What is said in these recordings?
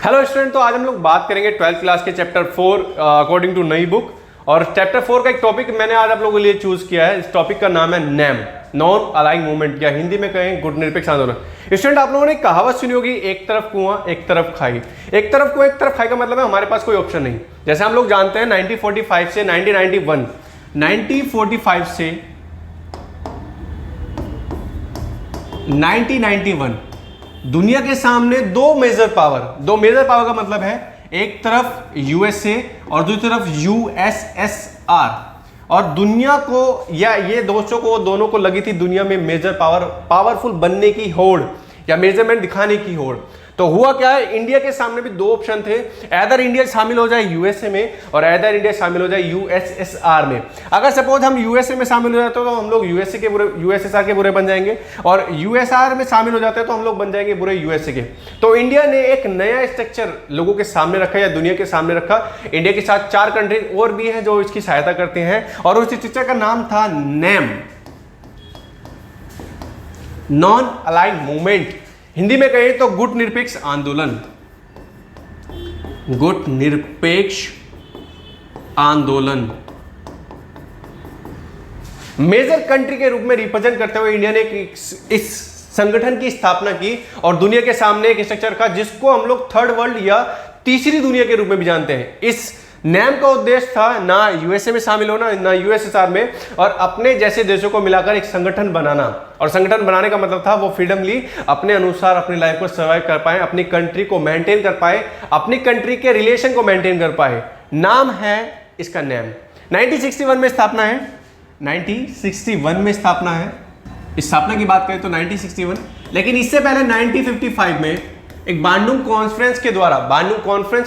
Hello student, तो आज हम लोग बात करेंगे 12th क्लास के चैप्टर 4 अकॉर्डिंग टू नई बुक। और चैप्टर 4 का एक टॉपिक मैंने आज आप लोगों के लिए चूज किया है। इस टॉपिक का नाम है नैम, नॉन अलाइंग मूवमेंट, या हिंदी में कहें गुट निरपेक्ष आंदोलन। स्टूडेंट, आप लोगों ने कहावत सुनी होगी, एक तरफ कुआं एक तरफ खाई। एक तरफ कुआं एक तरफ खाई का मतलब है हमारे पास कोई ऑप्शन नहीं। जैसे हम लोग जानते हैं 1945 से 1991 दुनिया के सामने दो मेजर पावर का मतलब है एक तरफ यूएसए और दूसरी तरफ यूएसएसआर। और दुनिया को या ये दोस्तों को दोनों को लगी थी दुनिया में मेजर पावरफुल बनने की होड़ या मेजरमेंट दिखाने की होड़। तो हुआ क्या है, इंडिया के सामने भी दो ऑप्शन थे, ऐदर इंडिया शामिल हो जाए यूएसए में और ऐदर इंडिया शामिल हो जाए यूएसएसआर में। अगर सपोज हम यूएसए में शामिल हो जाते तो हम लोग यूएसएसआर के बुरे बन जाएंगे, और यूएसआर में शामिल हो जाते हैं तो हम लोग बन जाएंगे बुरे यूएसए के। तो इंडिया ने एक नया स्ट्रक्चर लोगों के सामने रखा या दुनिया के सामने रखा। इंडिया के साथ 4 कंट्री और भी हैं जो इसकी सहायता करते हैं, और उस स्ट्रक्चर का नाम था NAM, non aligned movement. Hindi में कहें तो गुट निरपेक्ष आंदोलन, गुट निरपेक्ष आंदोलन। मेजर कंट्री के रूप में रिप्रेजेंट करते हुए इंडिया ने इस संगठन की स्थापना की और दुनिया के सामने एक स्ट्रक्चर रखा जिसको हम लोग थर्ड वर्ल्ड या तीसरी दुनिया के रूप में भी जानते हैं। इस नैम का उद्देश्य था ना यूएसए में शामिल होना ना यूएसएसआर में, और अपने जैसे देशों को मिलाकर एक संगठन बनाना। और संगठन बनाने का मतलब था वो फ्रीडमली अपने अनुसार अपनी लाइफ को सर्वाइव कर पाए, अपनी कंट्री को मेंटेन कर पाए, अपनी कंट्री के रिलेशन को मेंटेन कर पाए। नाम है इसका नैम। 1961 में स्थापना है, 1961 में स्थापना है। स्थापना की बात करें तो 1961, लेकिन इससे पहले 1955 में एक बांडुंग कॉन्फ्रेंस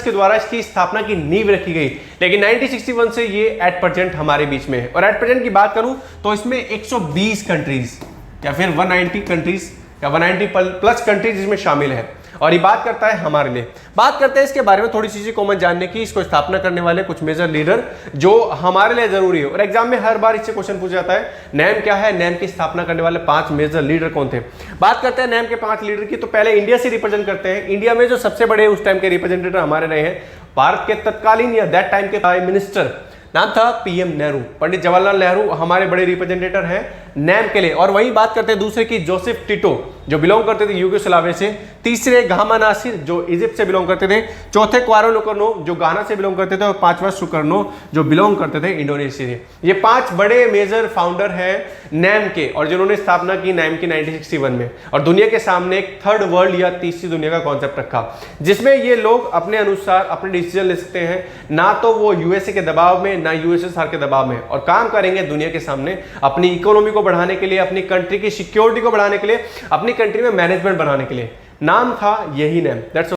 के द्वारा इसकी स्थापना की नींव रखी गई। लेकिन 1961 से ये एट प्रेजेंट हमारे बीच में है। और एट प्रेजेंट की बात करूं तो इसमें 120 कंट्रीज या फिर 190 कंट्रीज या 190 प्लस कंट्रीज इसमें शामिल है। और ये बात करता है हमारे लिए। बात करते हैं इसके बारे में थोड़ी चीजें कॉमन जानने की, इसको स्थापना करने वाले कुछ मेजर लीडर जो हमारे लिए जरूरी है। और एग्जाम में हर बार इससे क्वेश्चन पूछा जाता है, नैम क्या है, नैम की स्थापना करने वाले 5 मेजर लीडर कौन थे। बात करते हैं नैम के 5 लीडर की। तो पहले इंडिया से रिप्रेजेंट करते हैं। इंडिया में जो सबसे बड़े उस टाइम के रिप्रेजेंटेटिव हमारे रहे हैं, भारत के तत्कालीन या दैट टाइम के प्राइम मिनिस्टर, नाम था पीएम नेहरू, पंडित जवाहरलाल नेहरू हमारे बड़े रिप्रेजेंटेटर हैं नैम के लिए। और वही बात करते हैं दूसरे की, जोसेफ टिटो जो बिलोंग करते थे यूगोस्लाविया से, तीसरे गामा नासिर जो इजिप्ट से बिलोंग करते थे, चौथे क्वारो लोकरनो जो गाना से बिलोंग करते थे, और 5वां सुकर्नो जो बिलोंग करते थे इंडोनेशिया से। ये 5 बड़े मेजर फाउंडर हैं नैम के, और जिन्होंने स्थापना की नैम की 1961 में, और दुनिया के सामने एक थर्ड वर्ल्ड या तीसरी दुनिया का कॉन्सेप्ट रखा, जिसमें ये लोग अपने अनुसार अपने डिसीजन ले सकते हैं, ना तो वो यूएसए के दबाव में ना यूएसएसआर के दबाव में, और काम करेंगे दुनिया के सामने अपनी इकोनॉमी को बढ़ाने के लिए, अपनी कंट्री की सिक्योरिटी को बढ़ाने के लिए, अपनी कंट्री में मैनेजमेंट बनाने के लिए। नाम था यही नैम। दैट्स